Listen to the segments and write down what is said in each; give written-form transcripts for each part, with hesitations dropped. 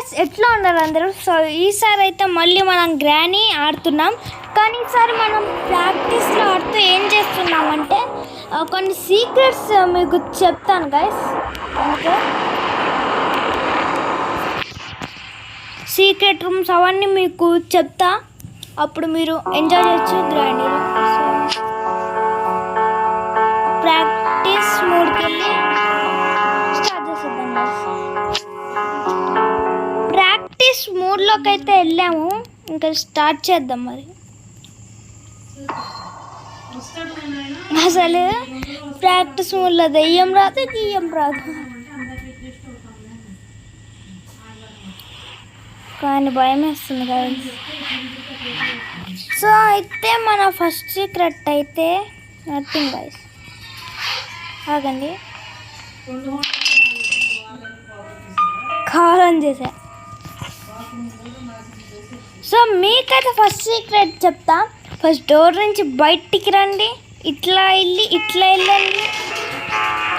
Guys, ఎట్లా ఉన్నారు అందరూ? సో ఈసారి అయితే మళ్ళీ మనం గ్రానీ ఆడుతున్నాం. కానీ ఈసారి మనం ప్రాక్టీస్లో ఆడుతూ ఏం చేస్తున్నామంటే కొన్ని సీక్రెట్స్ మీకు చెప్తాను గైస్. అందుకే సీక్రెట్ రూమ్స్ అవన్నీ మీకు చెప్తా, అప్పుడు మీరు ఎంజాయ్ చేయొచ్చు గ్రానీలో. ప్రాక్టీస్ మోడ్కి వెళ్ళి స్టార్ట్ చేసేద్దాం గైస్. ప్రాక్టీస్ మోడ్లోకి అయితే వెళ్ళాము, ఇంకా స్టార్ట్ చేద్దాం. మరి అసలు ప్రాక్టీస్ మోడ్లో దెయ్యం రాదు, గియ్యం రాదు, కానీ భయం వేస్తుంది కదా. సో అయితే మన ఫస్ట్ సీక్రెట్ అయితే నథింగ్ గైస్. ఆగండి, కావాలని చేసా. సో మీకైతే ఫస్ట్ సీక్రెట్ చెప్తా. ఫస్ట్ డోర్ నుంచి బయటికి రండి, ఇట్లా వెళ్ళండి,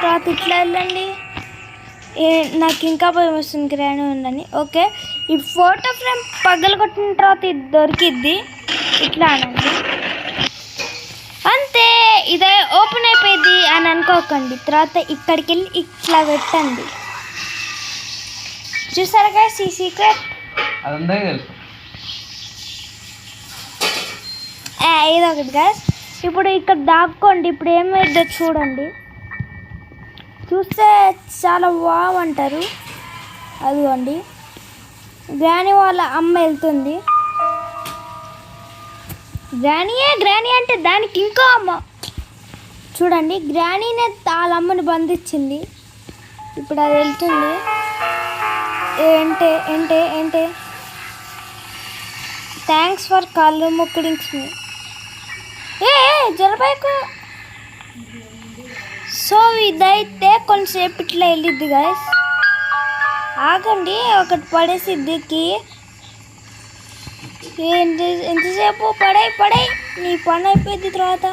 తర్వాత ఇట్లా వెళ్ళండి. నాకు ఇంకా భయం వస్తుంది గ్రానీ ఉందని. ఓకే, ఈ ఫోటో ఫ్రేమ్ పగలు కొట్టిన తర్వాత ఇది దొరికిద్ది, ఇట్లా అనండి. అంతే, ఇదే ఓపెన్ అయిపోయింది అని అనుకోకండి. తర్వాత ఇక్కడికి వెళ్ళి ఇట్లా పెట్టండి. చూసారా గైస్ ఈ సీక్రెట్? ఇదొకటి గైస్. ఇప్పుడు ఇక్కడ దాక్కోండి. ఇప్పుడు ఏమైందో చూడండి. చూస్తే చాలా బాగుంటారు. అదిగోండి, గ్రానీ వాళ్ళ అమ్మ వెళ్తుంది. గ్రానీ అంటే దానికి ఇంకో అమ్మ. చూడండి, గ్రానీనే వాళ్ళ అమ్మని బంధించింది. ఇప్పుడు అది వెళ్తుంది. ఏంటే థ్యాంక్స్ ఫర్ కాళ్ళు ముక్కడింగ్స్ మీ. జరబైకు. సో ఇదైతే కొంచెంసేపు ఇట్లా వెళ్ళిద్ది గైస్. ఆగండి, ఒకటి పడేసిద్దికి. ఎంతసేపు పడే నీ పని అయిపోయింది. తర్వాత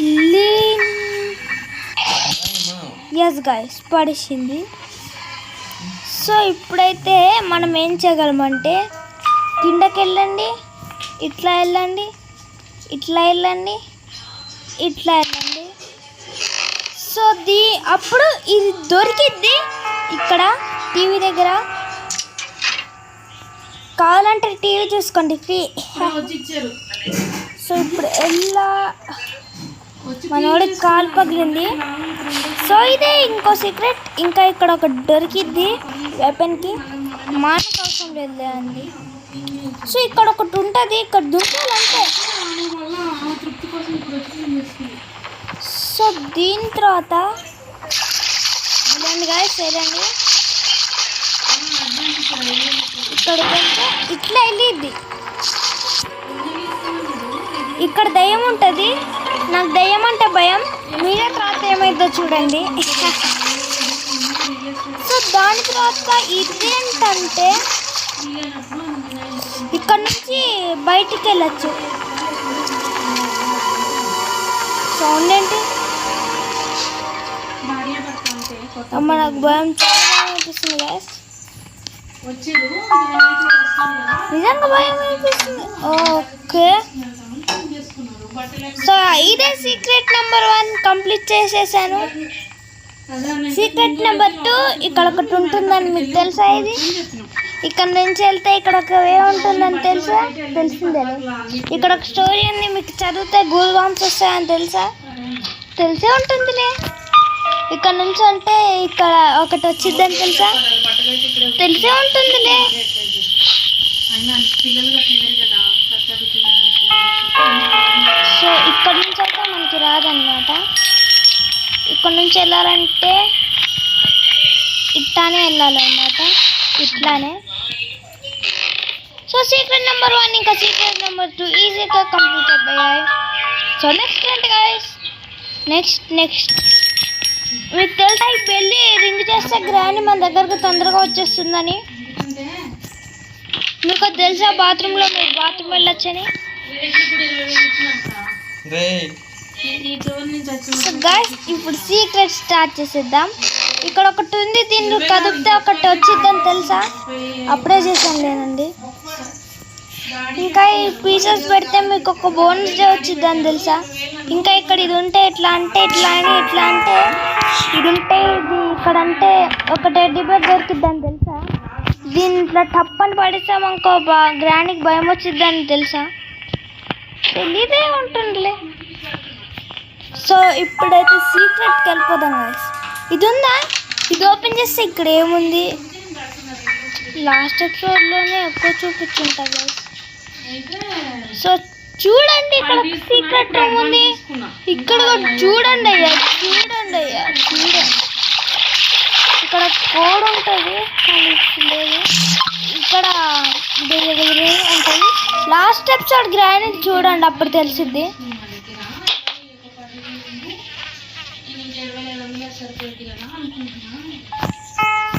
ఇల్లు ఎస్ గైస్, పడేసింది. సో ఇప్పుడైతే మనం ఏం చేయగలమంటే కిందకి వెళ్ళండి, ఇట్లా వెళ్ళండి. సో అప్పుడు ఇది దొరికిద్ది ఇక్కడ టీవీ దగ్గర. కావాలంటే టీవీ చూసుకోండి ఫ్రీ. సో ఇప్పుడు మనోడికి కాలు పగిలింది. సో ఇదే ఇంకో సీక్రెట్. ఇంకా ఇక్కడ ఒకటి దొరికిద్ది వెపన్కి, మనకు అవసరం లేదు అండి. సో ఇక్కడ ఒకటి ఉంటుంది, ఇక్కడ దొరకాలంటే. సో దీని తర్వాత వెళ్ళండి గాయస్, వెళ్ళండి. ఇక్కడ ఇట్లా వెళ్ళిద్ది. ఇక్కడ దయ్యం ఉంటుంది. నాకు దయ్యం అంటే భయం. మీరే తర్వాత ఏమైందో చూడండి. సో దాని తర్వాత ఇదేంటంటే ఇక్కడ నుంచి బయటికి వెళ్ళచ్చు. సౌండ్ ఏంటి? అమ్మ, నాకు భయం చాలా అనిపిస్తుంది గ్యాస్. నిజంగా భయం అనిపిస్తుంది. ఓకే, సో ఇదే సీక్రెట్ నెంబర్ 1 కంప్లీట్ చేసేసాను. సీక్రెట్ నెంబర్ 2 ఇక్కడ ఒకటి ఉంటుందని మీకు తెలుసా? ఇది ఇక్కడ నుంచి వెళ్తే ఇక్కడ ఒక వే ఉంటుందని తెలిసిందే. ఇక్కడ ఒక స్టోరీ ఉంది, మీకు చదివితే గూగుల్ బాంబ్స్ వస్తాయని తెలిసే ఉంటుందిలే. ఇక్కడ నుంచి అంటే ఇక్కడ ఒకటి వచ్చిద్దని తెలిసే ఉంటుందిలే. సో ఇక్కడ నుంచి అయితే మనకి రాదన్నమాట. ఇక్కడ నుంచి వెళ్ళాలంటే ఇట్లానే వెళ్ళాలన్నమాట, ఇట్లానే. సో సీక్రెట్ నెంబర్ 1 ఇంకా సీక్రెట్ నెంబర్ 2 ఈజీగా కంప్లీట్ అయిపోయాయి. సో నెక్స్ట్ ఏంటి గైస్? నెక్స్ట్ మీకు తెలుసా ఈ పెళ్ళి రింగ్ చేస్తే గ్రానీ మన దగ్గరకు తొందరగా వచ్చేస్తుందని? మీకు తెలుసా బాత్రూంలో మీరు బాత్రూమ్ వెళ్ళొచ్చని? సో గైస్ ఇప్పుడు సీక్రెట్ స్టార్ట్ చేసేద్దాం. ఇక్కడ ఒకటి ఉంది, దీన్ని కదిపితే ఒకటి వచ్చిద్దని తెలుసా? అప్పుడే చేశాను లేనండి. ఇంకా ఈ పీసెస్ పెడితే మీకు ఒక బోనస్ వచ్చిద్దని తెలుసా? ఇంకా ఇక్కడ ఇది ఉంటే ఇట్లా అంటే ఇట్లా అని ఇట్లా అంటే ఇది ఉంటే ఇది ఇక్కడ అంటే ఒక టెడ్డీ బేర్ దొరికిద్దని తెలుసా? దీంట్లో టప్పని పడిస్తాం ఇంకో గ్రానికి భయం వచ్చిద్దని తెలుసా? తెలీదే ఉంటుందిలే. సో ఇప్పుడైతే సీక్రెట్కి వెళ్ళిపోదాం గైస్. ఇది ఉందా? ఇది ఓపెన్ చేస్తే ఇక్కడ ఏముంది? లాస్ట్ ఎపిసోడ్లోనే ఎక్కువ చూపించుంటా గైస్. సో చూడండి, ఇక్కడ సీక్రెట్ రూమ్ ఉంది. ఇక్కడ చూడండి అయ్యా, చూడండి అయ్యా, చూడండి. ఇక్కడ కోడ్ ఉంటుంది, లేదు ఇక్కడ ఉంటుంది. లాస్ట్ ఎపిసోడ్ గ్రాండ్ చూడండి, అప్పుడు తెలిసిద్ది.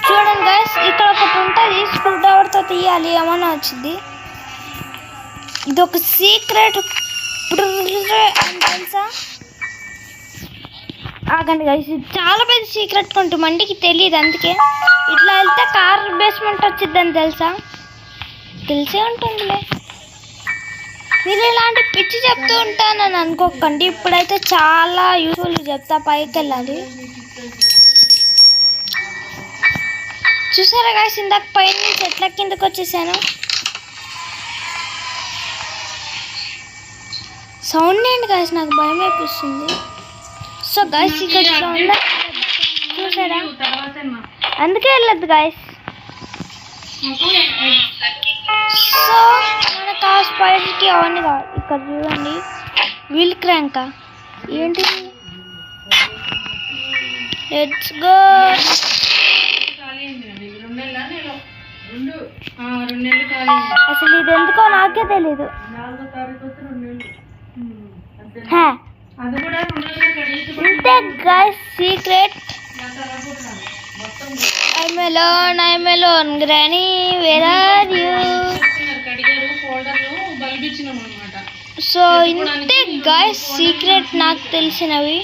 చూడండి గైస్, ఇక్కడ ఒకటి ఉంటుంది, స్క్రూ డ్రైవర్తో తీయాలి ఏమన్నా వచ్చింది. ఇది ఒక సీక్రెట్ అని తెలుసా? ఆగండి గైస్, ఇది చాలా పెద్ద సీక్రెట్ కొంచెం మందికి తెలియదు, అందుకే ఇట్లా వెళ్తే కార్ బేస్మెంట్ వచ్చిద్దని తెలుసా? తెలిసే ఉంటుందిలే. మీరు ఇలాంటి పిచ్చి చెప్తూ ఉంటానని అనుకోకండి. ఇప్పుడైతే చాలా యూస్ఫుల్ చెప్తా. పైకి వెళ్ళాలి. చూసారా గైస్, ఇందాక పైన నుంచి ఎట్లా కిందకు వచ్చేసాను. సౌండ్ ఏంటి గైస్, నాకు భయం అయిపోతుంది. సో గైస్ ఇక్కడ సౌండ్ చూసారా? అందుకే వెళ్ళదు గైస్. సో మనకు ఆ స్పైడర్కి అవన్నీ కావాలి. ఇక్కడ చూడండి, వీల్ క్రాంకా ఏంటి? Let's go. అసలు ఇది ఎందుకో నాకే తెలీదు. ఇంతే guys secret. I'm alone, Granny, where are you? So ఇంతే గైస్ సీక్రెట్ నాకు తెలిసినవి.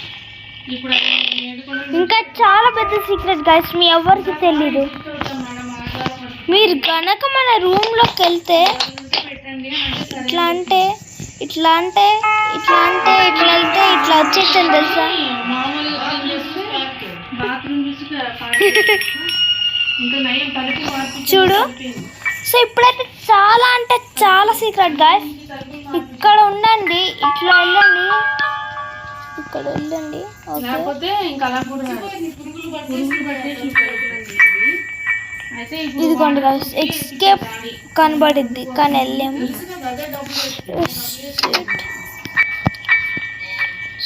ఇంకా చాలా పెద్ద సీక్రెట్ గైస్, మీ ఎవరికి తెలీదు. మీరు కనుక మన రూమ్లోకి వెళ్తే ఇట్లా అంటే ఇట్లా అంటే ఇట్లా అంటే ఇట్లా వెళ్తే ఇట్లా వచ్చేసాను తెలుసా? చూడు. సో ఇప్పుడైతే చాలా అంటే చాలా సీక్రెట్ గైస్. ఇక్కడ ఉండండి, ఇట్లా వెళ్ళండి, ఇక్కడ వెళ్ళండి. ఇదిగోండి గైస్, ఎస్కేప్ కనబడిద్ది కానీ వెళ్ళాము.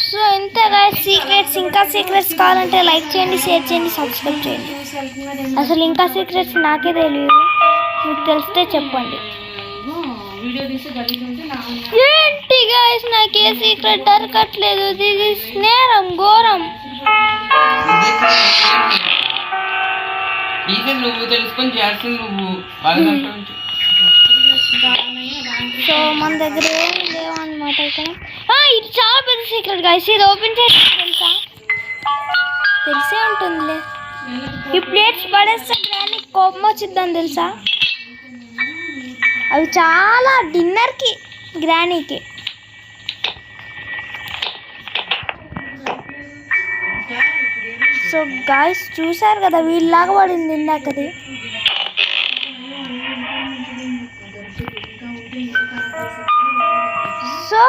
సో ఇంతే గైస్ సీక్రెట్స్. ఇంకా సీక్రెట్స్ కావాలంటే లైక్ చేయండి, షేర్ చేయండి, సబ్స్క్రైబ్ చేయండి. అసలు ఇంకా సీక్రెట్స్ నాకే తెలియదు, మీకు తెలిస్తే చెప్పండి. ఏంటి గైస్, నాకే సీక్రెట్ దొరకట్లేదు. ఇది స్నేహం ఘోరం. సో మన దగ్గర ఏం లేవన్నమాట. ఇక్కడ ఇది చాలా పెద్ద సీక్రెట్ గైస్. ఇది ఓపెన్ చేసి తెలుసా? తెలిసే ఉంటుందిలే. ఈ ప్లేట్స్ పడేస్తే గ్రానీ కోపం వచ్చిద్దని తెలుసా? అవి చాలా డిన్నర్కి గ్రానీకి. సో గాయస్ చూసారు కదా, వీళ్ళలాగా పడింది ఇందాకది. సో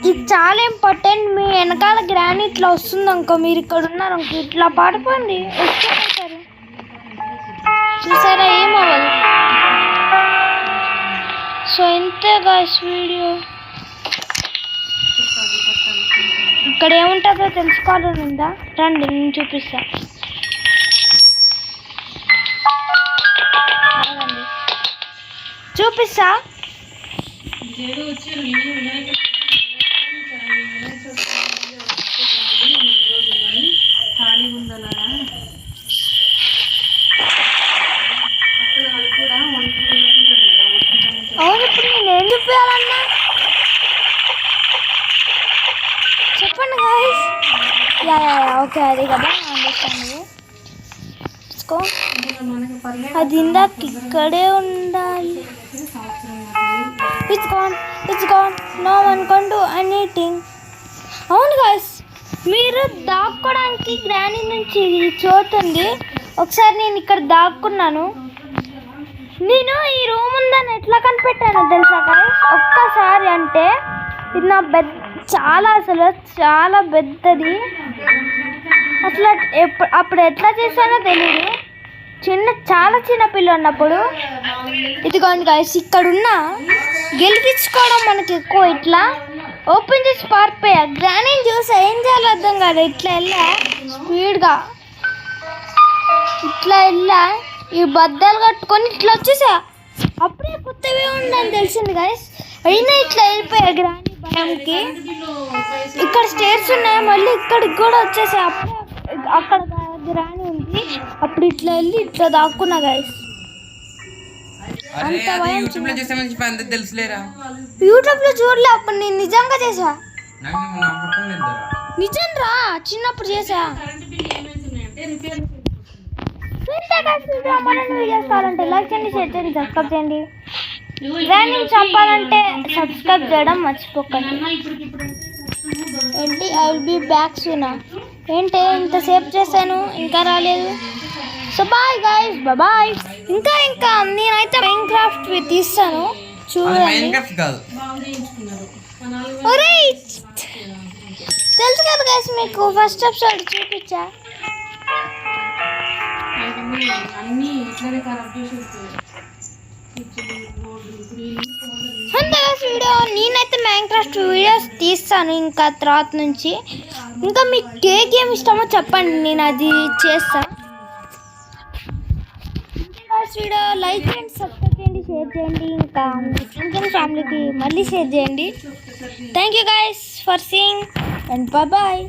ఇది చాలా ఇంపార్టెంట్. మీ వెనకాల గ్రానీ ఇట్లా వస్తుంది అనుకో, మీరు ఇక్కడ ఉన్నారు అనుకో, ఇట్లా పడిపోండి, వచ్చేస్తారు. చూసారా, ఏమవ్వదు. సో ఇంతే గాయ్స్ వీడియో. ఇక్కడ ఏముంటుందో తెలుసుకోవాలని ఉందా? రండి నేను చూపిస్తా. చూపిస్తా. అవును, ఇప్పుడు నేను ఏం చూపించాలన్నా చెప్పండి. ఓకే అది కదా అండర్స్టాండ్. అది ఇందాక ఇక్కడే ఉండాలి. It's gone no one can do anything. అవును గాయ్స్, మీరు దాక్కోవడానికి గ్రానీ నుంచి చోటుంది. ఒకసారి నేను ఇక్కడ దాక్కున్నాను. నేను ఈ రూమ్ ఉందని ఎట్లా కనిపెట్టాను తెలుసా గాయ్స్? ఒక్కసారి అంటే ఇది నా అసలు చాలా పెద్దది. అట్లా అప్పుడు ఎట్లా చేశానో తెలియదు. చాలా చిన్న పిల్ల ఉన్నప్పుడు. ఇదిగోండి గాయ్స్, ఇక్కడున్న గెలిపించుకోవడం మనకి ఎక్కువ. ఇట్లా ఓపెన్ చేసి పారిపోయా. గ్రానీని చూసా, ఏం చేయాలో అర్థం కాదు. ఇట్లా వెళ్ళా స్పీడ్గా, ఇట్లా వెళ్ళా, ఈ బద్దలు కట్టుకొని ఇట్లా వచ్చేసా. అప్పుడే కొత్తవే ఉందని తెలిసింది గాయ్స్. అయినా ఇట్లా వెళ్ళిపోయా గ్రానీ భయంకి. ఇక్కడ స్టేర్స్ ఉన్నాయి, మళ్ళీ ఇక్కడికి కూడా వచ్చేసా. అప్పుడే అక్కడ గ్రానీ ఉంది. అప్పుడు ఇట్లా వెళ్ళి ఇట్లా దాక్కున్నా గాయ్స్. అంత భయం. యూట్యూబ్ లో చూడలే, అప్పుడు నేను నిజంగా చేసా. నిజం రా, చిన్నప్పుడు చేసా. వీడియోస్ కావాలంటే లైక్ చేయండి, షేర్ చేయండి, సబ్స్క్రైబ్ చేయండి. గ్రానీని చంపాలంటే సబ్స్క్రైబ్ చేయడం మర్చిపోకండి. ఏంటి I will be back soon. ఏంటి ఇంతసేపు చేశాను ఇంకా రాలేదు. So bye guys, bye. ఇంకా నేనైతే మైన్క్రాఫ్ట్ తీస్తాను చూడండి. తెలుసు కదా గైస్, మీకు ఫస్ట్ ఎపిసోడ్ చూపించా. వీడియో నేనైతే మైన్క్రాఫ్ట్ వీడియోస్ తీస్తాను ఇంకా తర్వాత నుంచి. ఇంకా మీకు ఏ గేమ్ ఇష్టమో చెప్పండి, నేను అది చేస్తాను. వీడియో లైక్ చేయండి, సబ్స్క్రైబ్ చేయండి, షేర్ చేయండి. ఇంకా మీ ఫ్రెండ్స్ అండ్ ఫ్యామిలీకి మళ్ళీ షేర్ చేయండి. Thank you guys for seeing and bye.